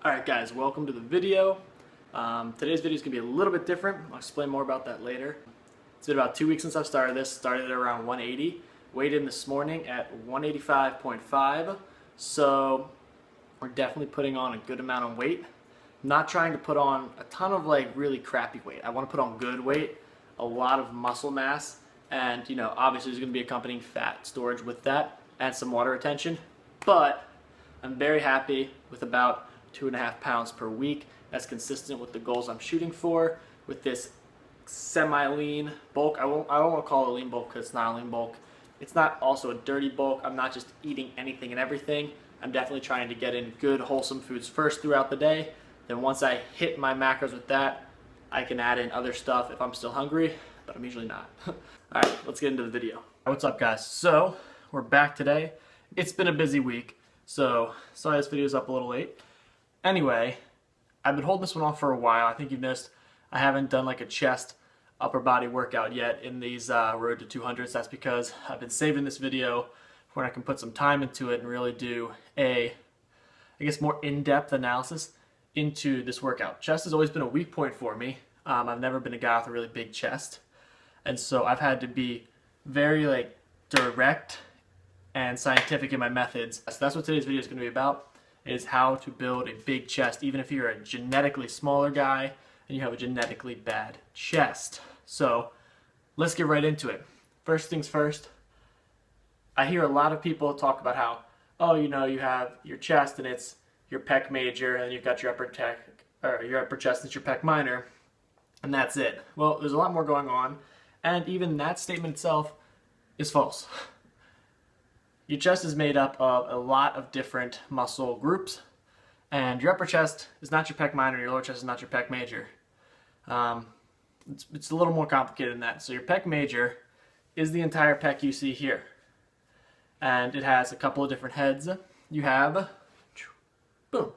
Alright guys, welcome to the video. Today's video is going to be a little bit different. I'll explain more about that later. It's been about 2 weeks since I've started this. Started at around 180. Weighed in this morning at 185.5. So we're definitely putting on a good amount of weight. Not trying to put on a ton of like really crappy weight. I want to put on good weight, a lot of muscle mass, and you know, obviously there's going to be accompanying fat storage with that and some water retention. But I'm very happy with about 2.5 pounds per week. That's consistent with the goals I'm shooting for with this semi-lean bulk. I don't want to call it a lean bulk because it's not a lean bulk. It's not also a dirty bulk. I'm not just eating anything and everything. I'm definitely trying to get in good wholesome foods first throughout the day. Then once I hit my macros with that, I can add in other stuff if I'm still hungry, but I'm usually not. Alright, let's get into the video. What's up guys? So, we're back today. It's been a busy week, so sorry this video's up a little late. Anyway, I've been holding this one off for a while. I think you've noticed I haven't done like a chest upper body workout yet in these Road to 200s. That's because I've been saving this video when I can put some time into it and really do a, I guess, more in-depth analysis into this workout. Chest has always been a weak point for me. I've never been a guy with a really big chest. And so I've had to be very like direct and scientific in my methods. So that's what today's video is going to be about. Is how to build a big chest even if you're a genetically smaller guy and you have a genetically bad chest. So let's get right into it. First things first, I hear a lot of people talk about how, oh, you know, you have your chest and it's your pec major and you've got your upper chest and your pec minor and that's it. Well, there's a lot more going on, and even that statement itself is false. Your chest is made up of a lot of different muscle groups, and your upper chest is not your pec minor, your lower chest is not your pec major. It's a little more complicated than that. So your pec major is the entire pec you see here, and it has a couple of different heads. You have, boom,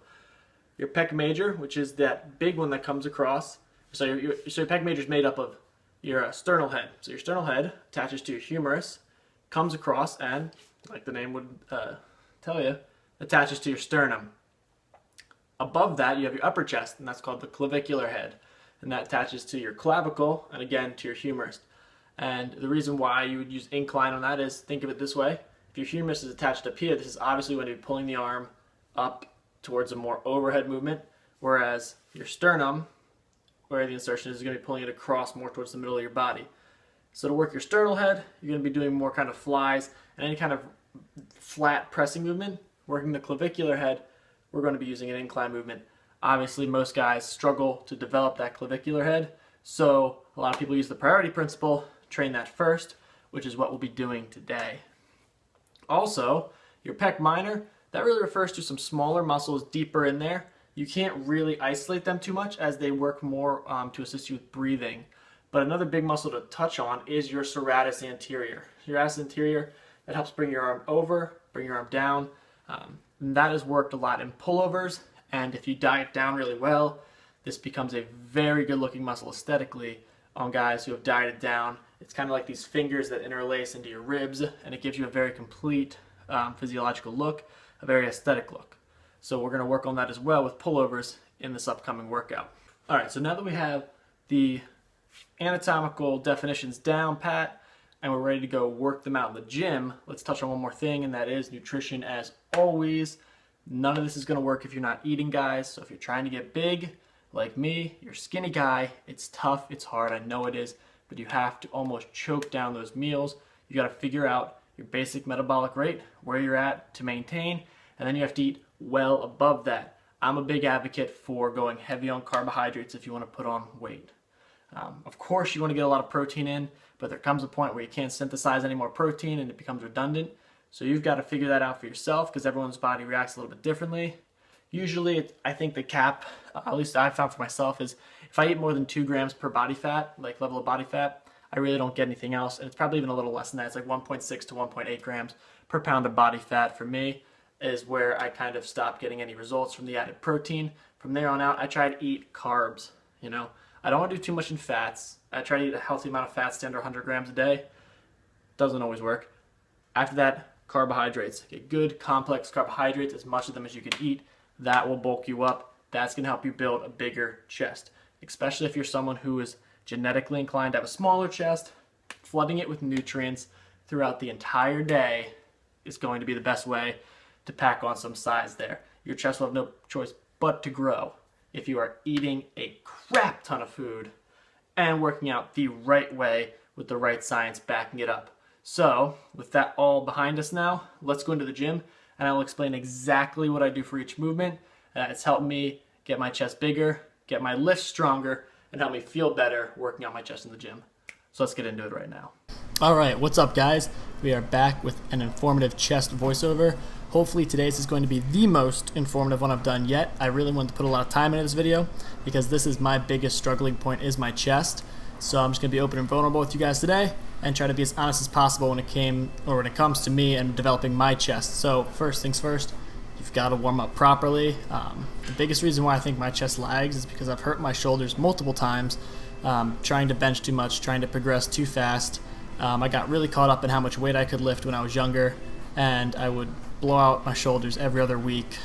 your pec major, which is that big one that comes across. So your pec major is made up of your sternal head. So your sternal head attaches to your humerus, comes across, and like the name would tell you, attaches to your sternum. Above that, you have your upper chest, and that's called the clavicular head. And that attaches to your clavicle, and again, to your humerus. And the reason why you would use incline on that is, think of it this way. If your humerus is attached up here, this is obviously going to be pulling the arm up towards a more overhead movement, whereas your sternum, where the insertion is going to be pulling it across more towards the middle of your body. So to work your sternal head, you're going to be doing more kind of flies and any kind of flat pressing movement. Working the clavicular head, we're going to be using an incline movement. Obviously, most guys struggle to develop that clavicular head, so a lot of people use the priority principle, train that first, which is what we'll be doing today. Also, your pec minor, that really refers to some smaller muscles deeper in there. You can't really isolate them too much as they work more to assist you with breathing. But another big muscle to touch on is your serratus anterior. Serratus anterior, that helps bring your arm over, bring your arm down. And that has worked a lot in pullovers, and if you diet down really well, this becomes a very good looking muscle aesthetically on guys who have dieted down. It's kind of like these fingers that interlace into your ribs, and it gives you a very complete physiological look, a very aesthetic look. So we're going to work on that as well with pullovers in this upcoming workout. Alright, so now that we have the anatomical definitions down pat and we're ready to go work them out in the gym, let's touch on one more thing, and that is nutrition. As always, none of this is going to work if you're not eating, guys. So if you're trying to get big like me, you're a skinny guy, it's tough, it's hard, I know it is, but you have to almost choke down those meals. You got to figure out your basic metabolic rate, where you're at to maintain, and then you have to eat well above that. I'm a big advocate for going heavy on carbohydrates if you want to put on weight. Of course, you want to get a lot of protein in, but there comes a point where you can't synthesize any more protein and it becomes redundant. So you've got to figure that out for yourself, because everyone's body reacts a little bit differently. Usually, I think the cap, at least I've found for myself, is if I eat more than 2 grams per body fat, like level of body fat, I really don't get anything else. And it's probably even a little less than that. It's like 1.6 to 1.8 grams per pound of body fat for me is where I kind of stop getting any results from the added protein. From there on out, I try to eat carbs, you know. I don't want to do too much in fats. I try to eat a healthy amount of fats, under 100 grams a day. Doesn't always work. After that, carbohydrates. Get good complex carbohydrates, as much of them as you can eat. That will bulk you up. That's going to help you build a bigger chest, especially if you're someone who is genetically inclined to have a smaller chest. Flooding it with nutrients throughout the entire day is going to be the best way to pack on some size there. Your chest will have no choice but to grow if you are eating a crap ton of food and working out the right way with the right science backing it up. So with that all behind us now, let's go into the gym and I'll explain exactly what I do for each movement. It's helped me get my chest bigger, get my lifts stronger, and help me feel better working on my chest in the gym. So let's get into it right now. All right, what's up guys? We are back with an informative chest voiceover. Hopefully today's is going to be the most informative one I've done yet. I really wanted to put a lot of time into this video because this is my biggest struggling point is my chest. So I'm just going to be open and vulnerable with you guys today and try to be as honest as possible when it comes to me and developing my chest. So first things first, you've got to warm up properly. The biggest reason why I think my chest lags is because I've hurt my shoulders multiple times trying to bench too much, trying to progress too fast. I got really caught up in how much weight I could lift when I was younger, and I would blow out my shoulders every other week.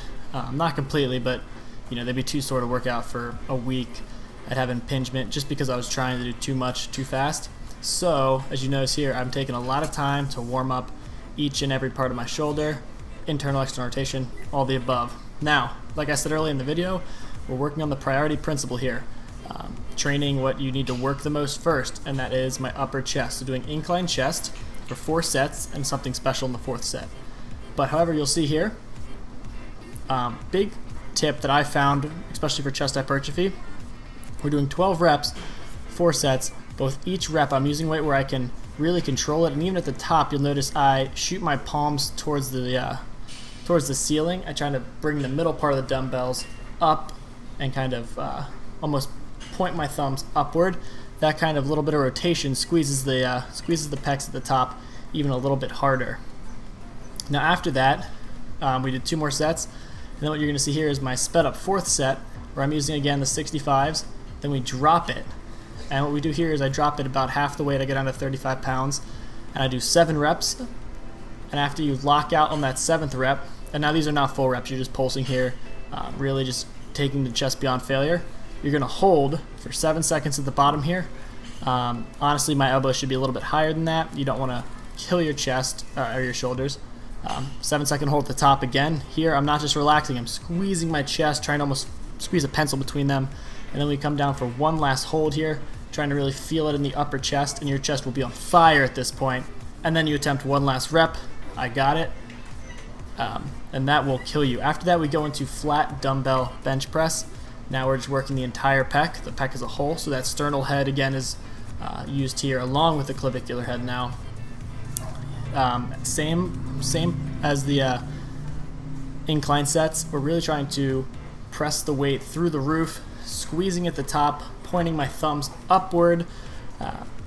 Not completely, but they'd be too sore to work out for a week. I'd have impingement just because I was trying to do too much too fast. So as you notice here, I'm taking a lot of time to warm up each and every part of my shoulder, internal, external rotation, all the above. Now, like I said earlier in the video, we're working on the priority principle here. Training what you need to work the most first, and that is my upper chest. So doing incline chest for 4 sets and something special in the 4th set. But however, you'll see here, big tip that I found, especially for chest hypertrophy, we're doing 12 reps, 4 sets. Both each rep, I'm using weight where I can really control it, and even at the top, you'll notice I shoot my palms towards the ceiling. I try to bring the middle part of the dumbbells up and kind of almost point my thumbs upward. That kind of little bit of rotation squeezes the pecs at the top even a little bit harder. Now after that, we did 2 more sets, and then what you're going to see here is my sped up 4th set, where I'm using again the 65s. Then we drop it, and what we do here is I drop it about half the weight. I get down to 35 pounds, and I do 7 reps. And after you lock out on that 7th rep, and now these are not full reps, you're just pulsing here, really just taking the chest beyond failure. You're going to hold for 7 seconds at the bottom here. Honestly, my elbow should be a little bit higher than that. You don't want to kill your chest or your shoulders. 7-second hold at the top again. Here, I'm not just relaxing. I'm squeezing my chest, trying to almost squeeze a pencil between them. And then we come down for one last hold here, trying to really feel it in the upper chest, and your chest will be on fire at this point. And then you attempt one last rep. I got it. And that will kill you. After that, we go into flat dumbbell bench press. Now we're just working the entire pec, the pec as a whole. So that sternal head again is used here along with the clavicular head now. Same as the incline sets. We're really trying to press the weight through the roof, squeezing at the top, pointing my thumbs upward,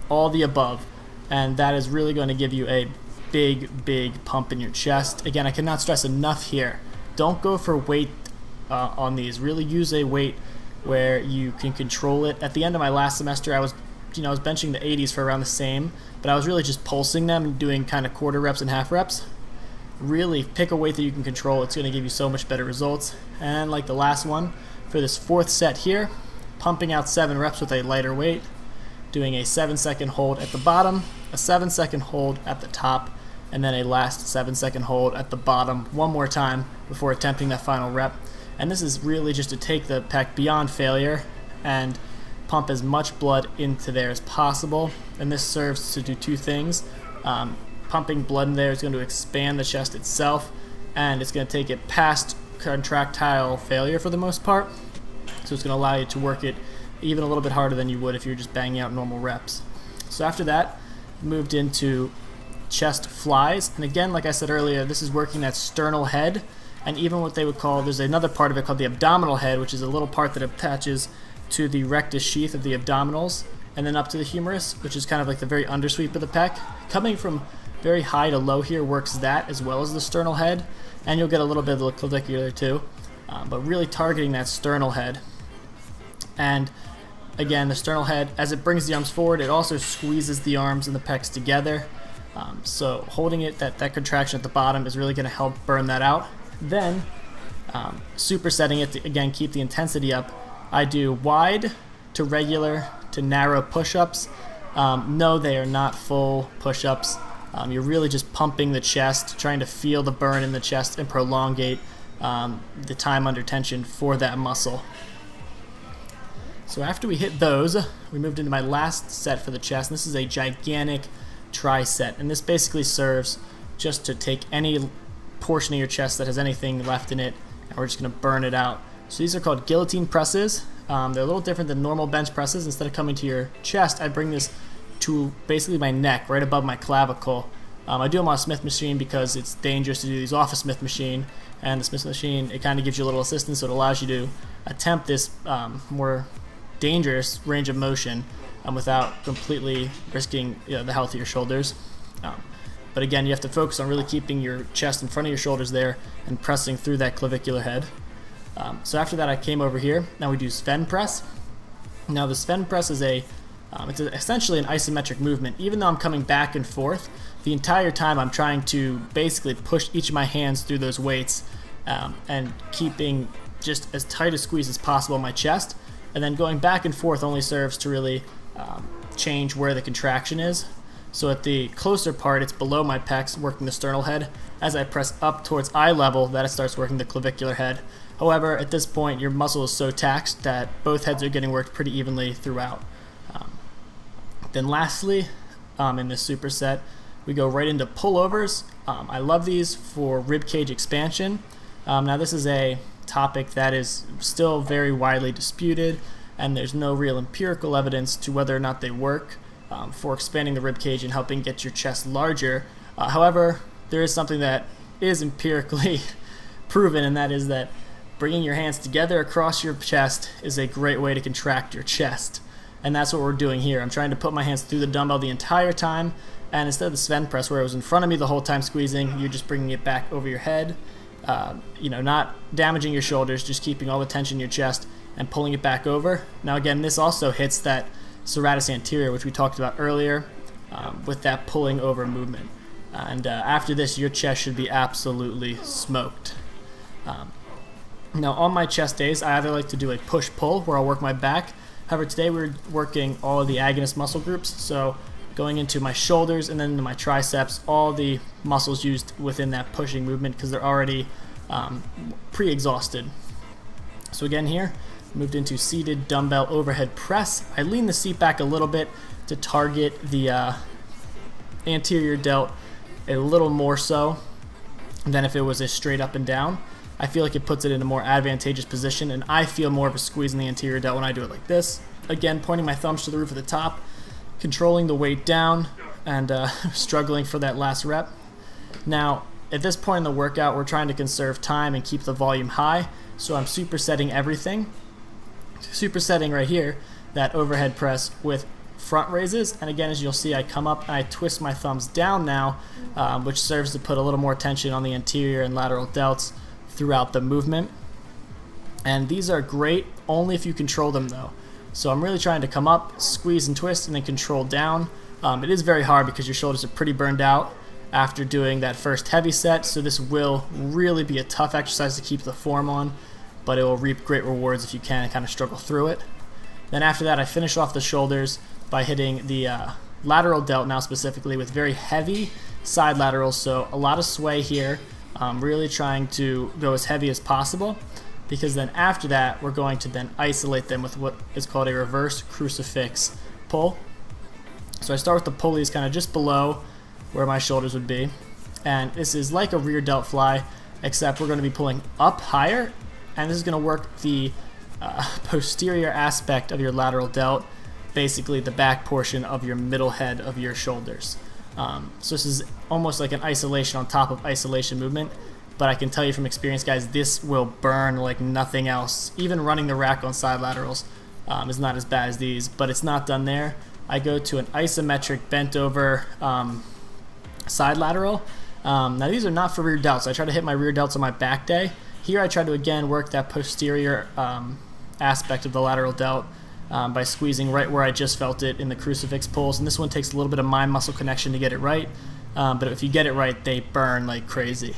all the above. And that is really going to give you a big pump in your chest. Again, I cannot stress enough here. Don't go for weight on these. Really use a weight where you can control it. At the end of my last semester, I was benching the 80s for around the same, but I was really just pulsing them and doing kind of quarter reps and half reps. Really pick a weight that you can control. It's going to give you so much better results. And like the last one, for this 4th set here, pumping out 7 reps with a lighter weight, doing a 7-second hold at the bottom, a 7-second hold at the top, and then a last 7-second hold at the bottom one more time before attempting that final rep. And this is really just to take the pec beyond failure and pump as much blood into there as possible. And this serves to do 2 things. Pumping blood in there is going to expand the chest itself, and it's going to take it past contractile failure for the most part. So it's going to allow you to work it even a little bit harder than you would if you're just banging out normal reps. So after that, moved into chest flies. And again, like I said earlier, this is working that sternal head and even what they would call, there's another part of it called the abdominal head, which is a little part that attaches to the rectus sheath of the abdominals, and then up to the humerus, which is kind of like the very undersweep of the pec. Coming from very high to low here works that as well as the sternal head, and you'll get a little bit of the clavicular too, but really targeting that sternal head. And again, the sternal head, as it brings the arms forward, it also squeezes the arms and the pecs together. So holding it, that contraction at the bottom is really going to help burn that out. Then supersetting it to, again, keep the intensity up. I do wide to regular to narrow push-ups. No, they are not full push-ups. You're really just pumping the chest, trying to feel the burn in the chest and prolongate the time under tension for that muscle. So after we hit those, we moved into my last set for the chest. This is a gigantic tri-set, and this basically serves just to take any portion of your chest that has anything left in it, and we're just going to burn it out. So these are called guillotine presses. They're a little different than normal bench presses. Instead of coming to your chest, I bring this to basically my neck, right above my clavicle. I do them on a Smith machine because it's dangerous to do these off a Smith machine, and the Smith machine, it kind of gives you a little assistance, so it allows you to attempt this more dangerous range of motion without completely risking the health of your shoulders. But again, you have to focus on really keeping your chest in front of your shoulders there and pressing through that clavicular head. So after that, I came over here. Now we do Sven press. Now the Sven press is it's essentially an isometric movement. Even though I'm coming back and forth, the entire time I'm trying to basically push each of my hands through those weights and keeping just as tight a squeeze as possible on my chest. And then going back and forth only serves to really change where the contraction is. So at the closer part, it's below my pecs, working the sternal head. As I press up towards eye level, that it starts working the clavicular head. However, at this point, your muscle is so taxed that both heads are getting worked pretty evenly throughout. Then lastly, in this superset, we go right into pullovers. I love these for rib cage expansion. Now this is a topic that is still very widely disputed, and there's no real empirical evidence to whether or not they work for expanding the rib cage and helping get your chest larger. However, there is something that is empirically proven, and that is that bringing your hands together across your chest is a great way to contract your chest. And that's what we're doing here. I'm trying to put my hands through the dumbbell the entire time, and instead of the Sven press where it was in front of me the whole time squeezing, you're just bringing it back over your head, not damaging your shoulders, just keeping all the tension in your chest and pulling it back over. Now again, this also hits that serratus anterior, which we talked about earlier, with that pulling over movement. And after this, your chest should be absolutely smoked. Now on my chest days, I either like to do a push-pull where I'll work my back. However, today we're working all of the agonist muscle groups, so going into my shoulders and then into my triceps, all the muscles used within that pushing movement because they're already pre-exhausted. So again here, moved into seated dumbbell overhead press. I lean the seat back a little bit to target the anterior delt a little more so than if it was a straight up and down. I feel like it puts it in a more advantageous position, and I feel more of a squeeze in the anterior delt when I do it like this. Again, pointing my thumbs to the roof of the top, controlling the weight down, and struggling for that last rep. Now, at this point in the workout, we're trying to conserve time and keep the volume high, so I'm supersetting everything. Supersetting right here, that overhead press with front raises, and again, as you'll see, I come up and I twist my thumbs down now, which serves to put a little more tension on the anterior and lateral delts throughout the movement. And these are great only if you control them though. So I'm really trying to come up, squeeze and twist, and then control down. It is very hard because your shoulders are pretty burned out after doing that first heavy set, so this will really be a tough exercise to keep the form on, but it will reap great rewards if you can kind of struggle through it. Then after that, I finish off the shoulders by hitting the lateral delt now specifically with very heavy side laterals, so a lot of sway here. Really trying to go as heavy as possible, because then after that we're going to then isolate them with what is called a reverse crucifix pull. So I start with the pulleys kind of just below where my shoulders would be, and this is like a rear delt fly, except we're going to be pulling up higher, and this is going to work the posterior aspect of your lateral delt, basically the back portion of your middle head of your shoulders. So this is almost like an isolation on top of isolation movement, but I can tell you from experience, guys, this will burn like nothing else. Even running the rack on side laterals is not as bad as these, but it's not done there. I go to an isometric bent over side lateral. Now these are not for rear delts. I try to hit my rear delts on my back day. Here I try to again work that posterior aspect of the lateral delt by squeezing right where I just felt it in the crucifix pulls. And this one takes a little bit of mind muscle connection to get it right. But if you get it right, they burn like crazy.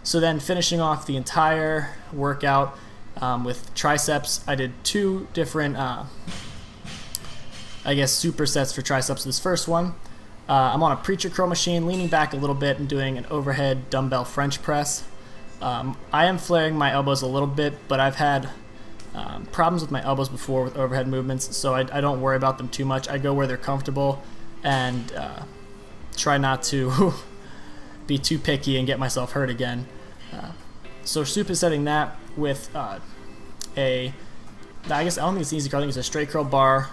So then finishing off the entire workout with triceps, I did 2 different, I guess, supersets for triceps. This first one, I'm on a preacher curl machine, leaning back a little bit and doing an overhead dumbbell French press. I am flaring my elbows a little bit, but I've had problems with my elbows before with overhead movements, so I don't worry about them too much. I go where they're comfortable and try not to be too picky and get myself hurt again. So supersetting that with I guess I don't think it's easy curl, I think it's a straight curl bar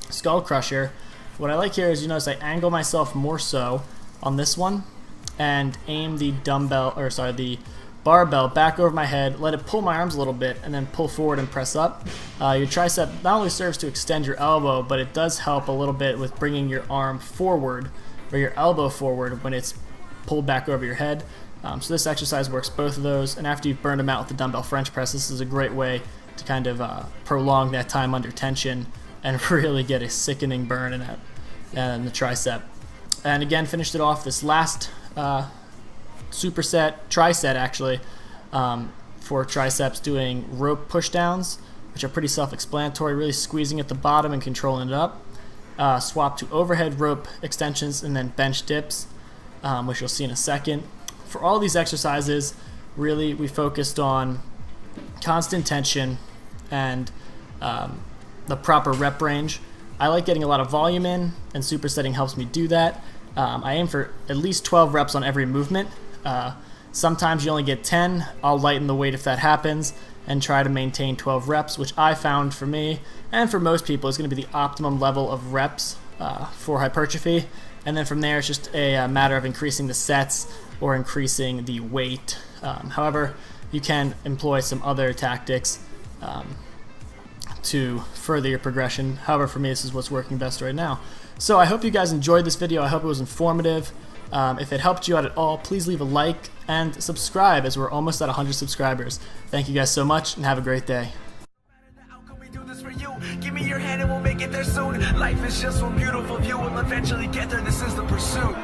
skull crusher. What I like here is, you notice I angle myself more so on this one and aim the the barbell back over my head, let it pull my arms a little bit, and then pull forward and press up. Your tricep not only serves to extend your elbow, but it does help a little bit with bringing your arm forward or your elbow forward when it's pulled back over your head. So this exercise works both of those, and after you've burned them out with the dumbbell French press, this is a great way to kind of prolong that time under tension and really get a sickening burn in the tricep. And again, finished it off this last superset, tricep actually, for triceps, doing rope push downs, which are pretty self-explanatory, really squeezing at the bottom and controlling it up. Swap to overhead rope extensions and then bench dips, which you'll see in a second. For all these exercises, really we focused on constant tension and the proper rep range. I like getting a lot of volume in, and supersetting helps me do that. I aim for at least 12 reps on every movement. Sometimes you only get 10. I'll lighten the weight if that happens and try to maintain 12 reps, which I found for me and for most people is going to be the optimum level of reps for hypertrophy. And then from there, it's just a matter of increasing the sets or increasing the weight. However, you can employ some other tactics to further your progression. However, for me, this is what's working best right now. So I hope you guys enjoyed this video. I hope it was informative. If it helped you out at all, please leave a like and subscribe, as we're almost at 100 subscribers. Thank you guys so much, and have a great day. Give me your hand and we'll make it there soon. Life is just one beautiful view. We'll eventually get there. This is the pursuit.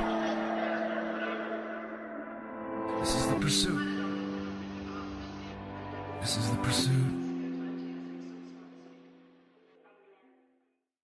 This is the pursuit. This is the pursuit.